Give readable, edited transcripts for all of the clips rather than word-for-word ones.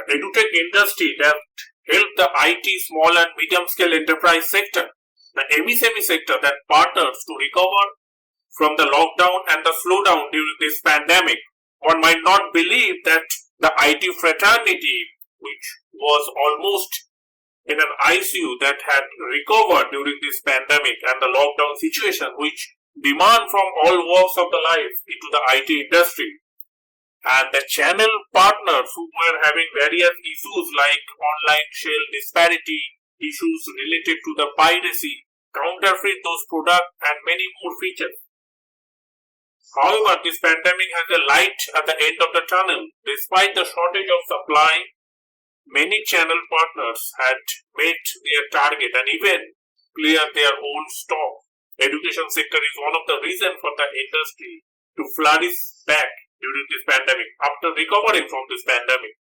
EdTech industry that helped the IT small and medium scale enterprise sector, the MSME sector that partners to recover from the lockdown and the slowdown during this pandemic. One might not believe that the IT fraternity, which was almost in an ICU, that had recovered during this pandemic and the lockdown situation, which demand from all walks of the life into the IT industry. And the channel partners who were having various issues like online shell disparity, issues related to the piracy, counterfeit those products, and many more features. However, this pandemic has a light at the end of the tunnel. Despite the shortage of supply, many channel partners had met their target and even cleared their own stock. Education sector is one of the reasons for the industry to flourish back during this pandemic, after recovering from this pandemic.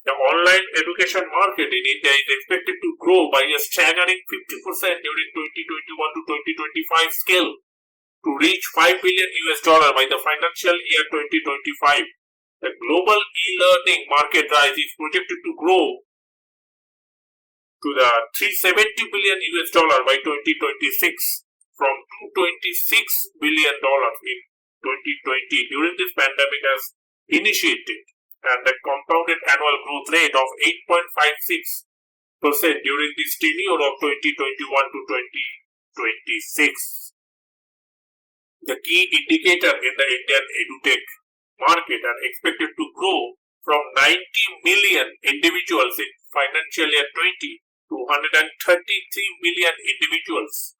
The online education market in India is expected to grow by a staggering 50% during 2021 to 2025 scale to reach $5 billion by the financial year 2025. The global e-learning market rise is projected to grow to the $370 billion by 2026 from $226 billion in 2020 during this pandemic has initiated, and the compounded annual growth rate of 8.56% during this tenure of 2021 to 2026. The key indicator in the Indian edutech market are expected to grow from 90 million individuals in financial year 20 to 133 million individuals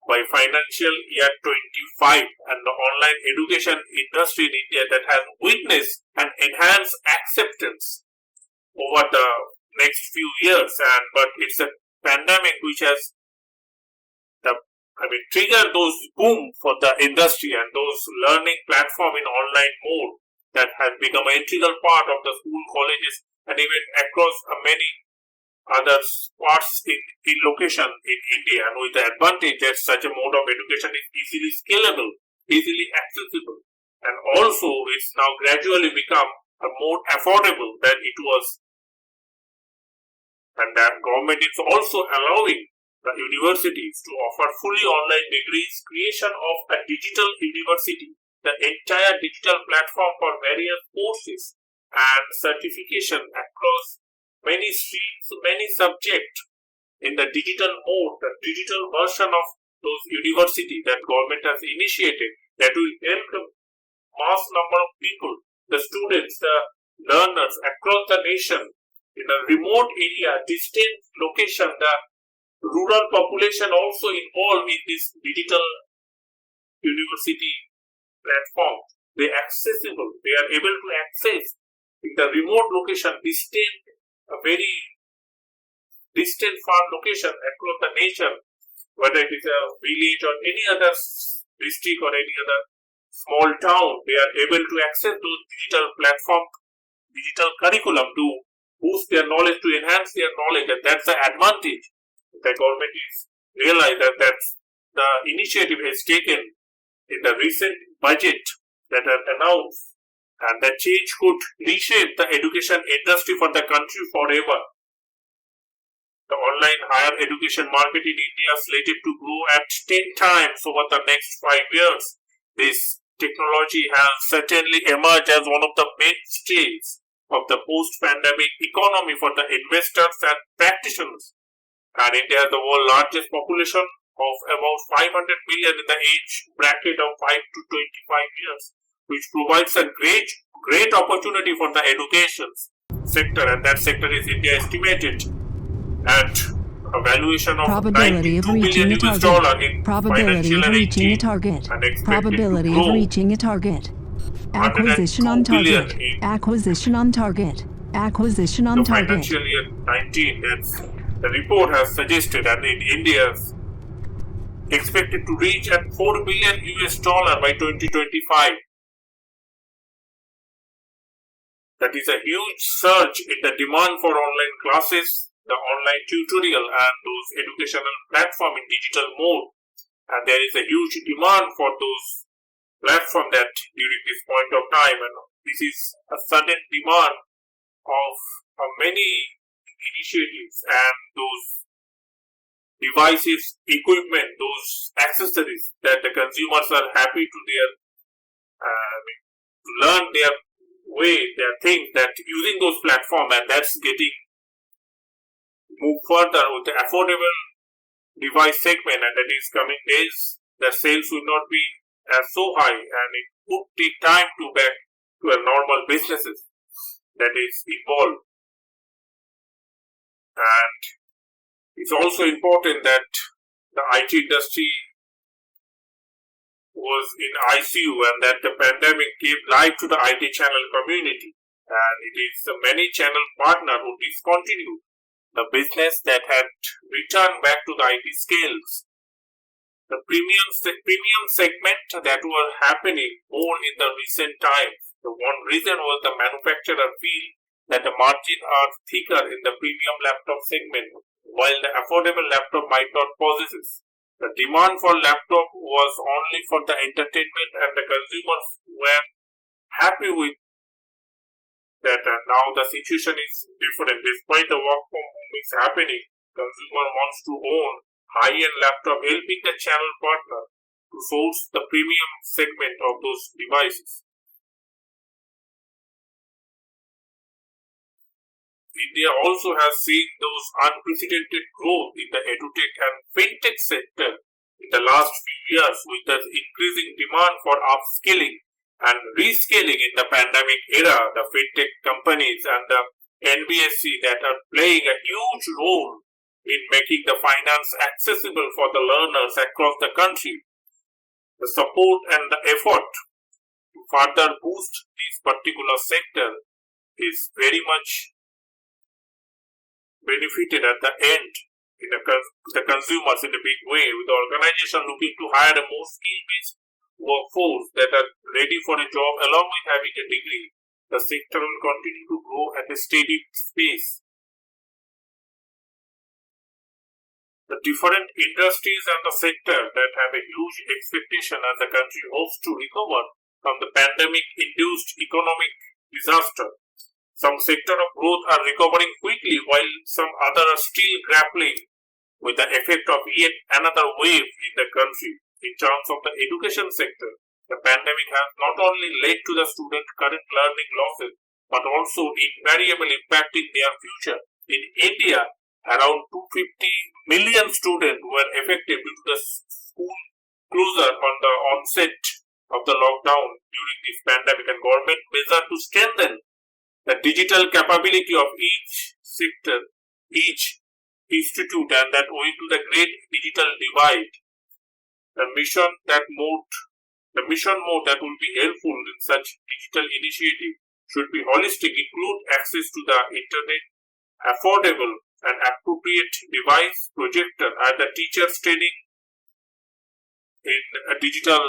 by financial year 25, and the online education industry in India that has witnessed an enhanced acceptance over the next few years. But it's a pandemic which has triggered those boom for the industry and those learning platform in online mode that has become an integral part of the school, colleges, and even across many other parts in location in India, and with the advantage that such a mode of education is easily scalable, easily accessible, and also it's now gradually become more affordable than it was. And the government is also allowing the universities to offer fully online degrees, creation of a digital university, the entire digital platform for various courses and certification across many streams, many subjects in the digital mode, the digital version of those universities that government has initiated that will help the mass number of people, the students, the learners across the nation in a remote area, distant location, the rural population also involved in this digital university platform. They are accessible, they are able to access in the remote location, a very distant far location across the nation, whether it is a village or any other district or any other small town, they are able to access those digital platform, digital curriculum to boost their knowledge, to enhance their knowledge, and that's the advantage. The government is realized that the initiative has taken in the recent budget that are announced, and that change could reshape the education industry for the country forever. The online higher education market in India is slated to grow at 10 times over the next 5 years. This technology has certainly emerged as one of the mainstays of the post-pandemic economy for the investors and practitioners. And India has the world's largest population of about 500 million in the age bracket of 5 to 25 years, which provides a great opportunity for the education sector, and that sector is India estimated at a valuation of probability of reaching a target. Probability of reaching a target. Probability of reaching a target. Acquisition on target. Acquisition on target. Acquisition on target. Financial year 19, the report has suggested, and in India expected to reach at $4 billion by 2025. That is a huge surge in the demand for online classes, the online tutorial, and those educational platforms in digital mode. And there is a huge demand for those platforms that during this point of time, and this is a sudden demand of many initiatives and those devices, equipment, those accessories that the consumers are happy to learn their way, their things that using those platforms, and that's getting moved further with the affordable device segment, and that is coming days the sales will not be as so high, and it would take time to back to a normal businesses that is involved. And it's also important that the IT industry was in ICU and that the pandemic gave life to the IT channel community, and it is the many channel partner who discontinued the business that had returned back to the IT scales. The premium segment that were happening more in the recent times. The one reason was the manufacturer feel that the margin are thicker in the premium laptop segment, while the affordable laptop might not possess. The demand for laptop was only for the entertainment, and the consumers were happy with that. And now the situation is different. Despite the work from home is happening, consumer wants to own high-end laptop, helping the channel partner to source the premium segment of those devices. India also has seen those unprecedented growth in the edutech and fintech sector in the last few years, with the increasing demand for upskilling and rescaling in the pandemic era. The fintech companies and the NBSC that are playing a huge role in making the finance accessible for the learners across the country. The support and the effort to further boost this particular sector is very much benefited at the end in the consumers in a big way, with the organization looking to hire a more skill-based workforce that are ready for a job along with having a degree. The sector will continue to grow at a steady pace. The different industries and the sector that have a huge expectation as the country hopes to recover from the pandemic-induced economic disaster. Some sector of growth are recovering quickly, while some others are still grappling with the effect of yet another wave in the country. In terms of the education sector, the pandemic has not only led to the student current learning losses, but also invariably impacting their future. In India, around 250 million students were affected due to the school closure on the onset of the lockdown during this pandemic, and government measures to strengthen the digital capability of each sector, each institute, and that owing to the great digital divide, the mission mode that will be helpful in such digital initiative should be holistic, include access to the internet, affordable and appropriate device, projector, and the teachers training in a digital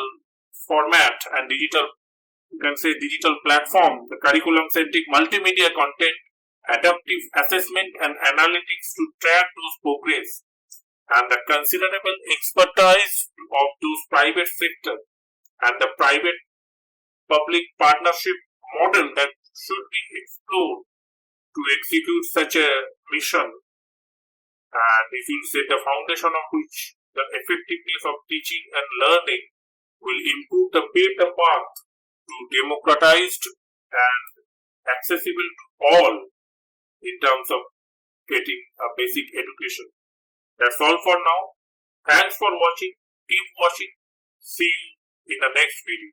format and digital platform, the curriculum-centric multimedia content, adaptive assessment and analytics to track those progress, and the considerable expertise of those private sector and the private-public partnership model that should be explored to execute such a mission. And if you set the foundation on which the effectiveness of teaching and learning will improve the path to democratized and accessible to all in terms of getting a basic education. That's all for now. Thanks for watching. Keep watching. See you in the next video.